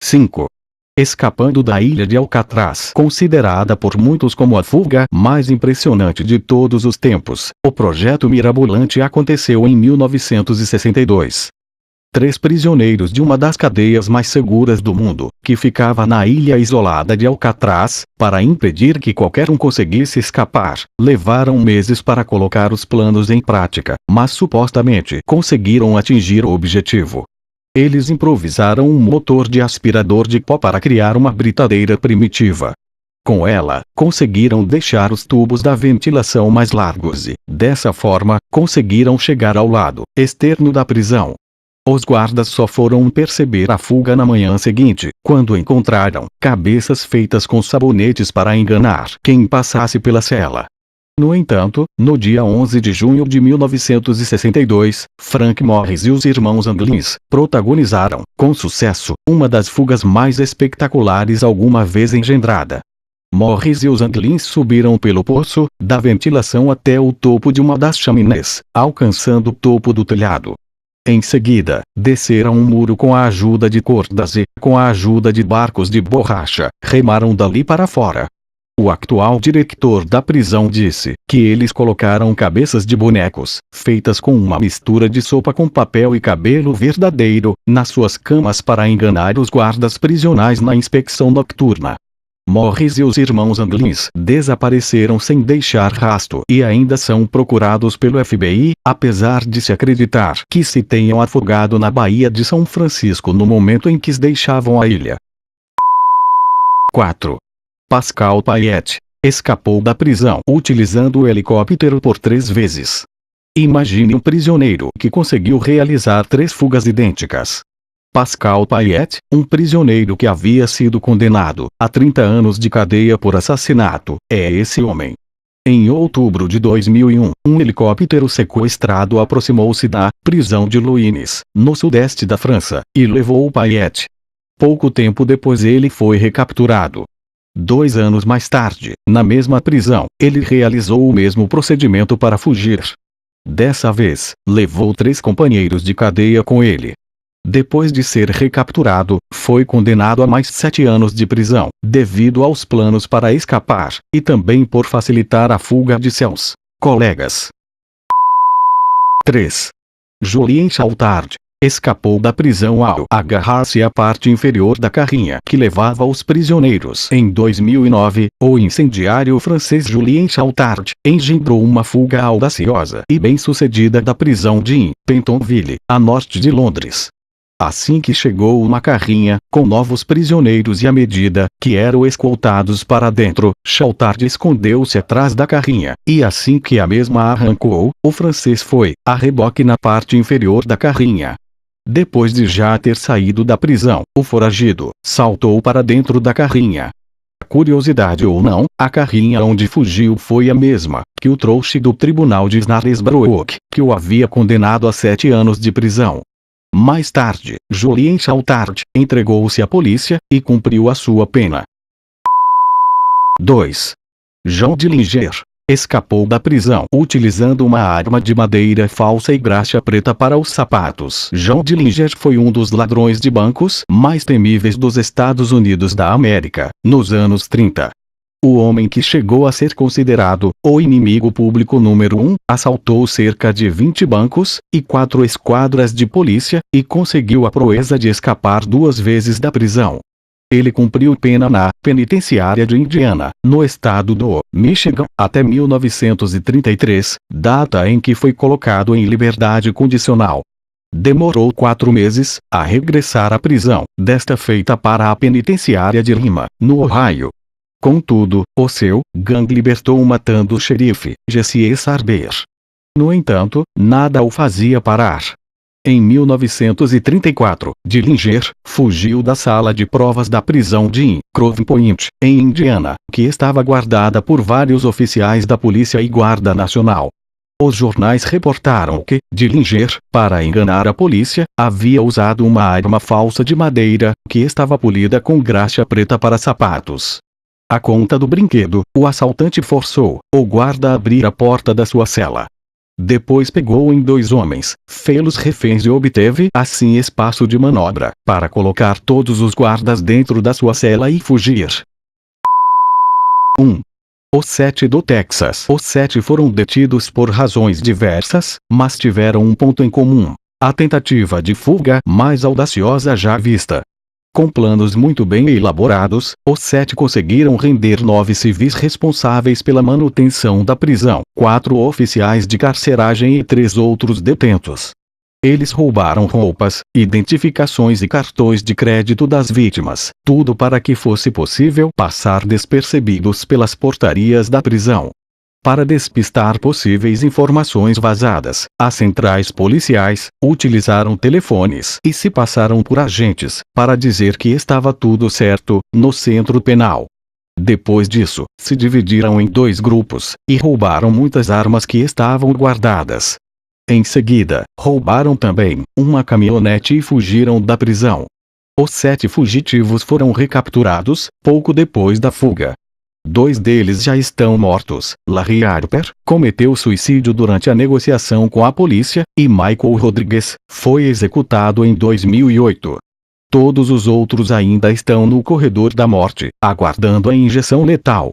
5. Escapando da ilha de Alcatraz, considerada por muitos como a fuga mais impressionante de todos os tempos, o projeto mirabolante aconteceu em 1962. 3 prisioneiros de uma das cadeias mais seguras do mundo, que ficava na ilha isolada de Alcatraz, para impedir que qualquer um conseguisse escapar, levaram meses para colocar os planos em prática, mas supostamente conseguiram atingir o objetivo. Eles improvisaram um motor de aspirador de pó para criar uma britadeira primitiva. Com ela, conseguiram deixar os tubos da ventilação mais largos e, dessa forma, conseguiram chegar ao lado externo da prisão. Os guardas só foram perceber a fuga na manhã seguinte, quando encontraram cabeças feitas com sabonetes para enganar quem passasse pela cela. No entanto, no dia 11 de junho de 1962, Frank Morris e os irmãos Anglins protagonizaram, com sucesso, uma das fugas mais espetaculares alguma vez engendrada. Morris e os Anglins subiram pelo poço da ventilação até o topo de uma das chaminés, alcançando o topo do telhado. Em seguida, desceram um muro com a ajuda de cordas e, com a ajuda de barcos de borracha, remaram dali para fora. O atual diretor da prisão disse que eles colocaram cabeças de bonecos, feitas com uma mistura de sopa com papel e cabelo verdadeiro, nas suas camas para enganar os guardas prisionais na inspeção nocturna. Morris e os irmãos Anglins desapareceram sem deixar rastro e ainda são procurados pelo FBI, apesar de se acreditar que se tenham afogado na Baía de São Francisco no momento em que deixavam a ilha. 4. Pascal Payette escapou da prisão utilizando o helicóptero por 3 vezes. Imagine um prisioneiro que conseguiu realizar 3 fugas idênticas. Pascal Payette, um prisioneiro que havia sido condenado a 30 anos de cadeia por assassinato, é esse homem. Em outubro de 2001, um helicóptero sequestrado aproximou-se da prisão de Louines, no sudeste da França, e levou Payette. Pouco tempo depois ele foi recapturado. 2 anos mais tarde, na mesma prisão, ele realizou o mesmo procedimento para fugir. Dessa vez, levou 3 companheiros de cadeia com ele. Depois de ser recapturado, foi condenado a mais 7 anos de prisão, devido aos planos para escapar, e também por facilitar a fuga de seus colegas. 3. Julien Chautard escapou da prisão ao agarrar-se à parte inferior da carrinha que levava os prisioneiros. Em 2009, o incendiário francês Julien Chautard engendrou uma fuga audaciosa e bem-sucedida da prisão de Pentonville, a norte de Londres. Assim que chegou uma carrinha, com novos prisioneiros e à medida que eram escoltados para dentro, Chautard escondeu-se atrás da carrinha, e assim que a mesma arrancou, o francês foi a reboque na parte inferior da carrinha. Depois de já ter saído da prisão, o foragido saltou para dentro da carrinha. Curiosidade ou não, a carrinha onde fugiu foi a mesma que o trouxe do tribunal de Snaresbrook, que o havia condenado a 7 anos de prisão. Mais tarde, Julien Chautard entregou-se à polícia e cumpriu a sua pena. 2. Jean Dillinger escapou da prisão utilizando uma arma de madeira falsa e graxa preta para os sapatos. Jean Dillinger foi um dos ladrões de bancos mais temíveis dos Estados Unidos da América, nos anos 30. O homem que chegou a ser considerado o inimigo público número 1, assaltou cerca de 20 bancos e 4 esquadras de polícia, e conseguiu a proeza de escapar 2 vezes da prisão. Ele cumpriu pena na penitenciária de Indiana, no estado do Michigan, até 1933, data em que foi colocado em liberdade condicional. Demorou 4 meses a regressar à prisão, desta feita para a penitenciária de Lima, no Ohio. Contudo, o seu gangue libertou matando o xerife, Jesse Sarber. No entanto, nada o fazia parar. Em 1934, Dillinger fugiu da sala de provas da prisão de Grosse Pointe, em Indiana, que estava guardada por vários oficiais da Polícia e Guarda Nacional. Os jornais reportaram que Dillinger, para enganar a polícia, havia usado uma arma falsa de madeira, que estava polida com graxa preta para sapatos. À conta do brinquedo, o assaltante forçou o guarda a abrir a porta da sua cela. Depois pegou em 2 homens, fê-los reféns e obteve assim espaço de manobra, para colocar todos os guardas dentro da sua cela e fugir. 1. Os 7 do Texas. Os 7 foram detidos por razões diversas, mas tiveram um ponto em comum: a tentativa de fuga mais audaciosa já vista. Com planos muito bem elaborados, os 7 conseguiram render 9 civis responsáveis pela manutenção da prisão, 4 oficiais de carceragem e 3 outros detentos. Eles roubaram roupas, identificações e cartões de crédito das vítimas, tudo para que fosse possível passar despercebidos pelas portarias da prisão. Para despistar possíveis informações vazadas, as centrais policiais utilizaram telefones e se passaram por agentes, para dizer que estava tudo certo no centro penal. Depois disso, se dividiram em 2 grupos, e roubaram muitas armas que estavam guardadas. Em seguida, roubaram também uma caminhonete e fugiram da prisão. Os 7 fugitivos foram recapturados pouco depois da fuga. 2 deles já estão mortos. Larry Harper cometeu suicídio durante a negociação com a polícia, e Michael Rodrigues foi executado em 2008. Todos os outros ainda estão no corredor da morte, aguardando a injeção letal.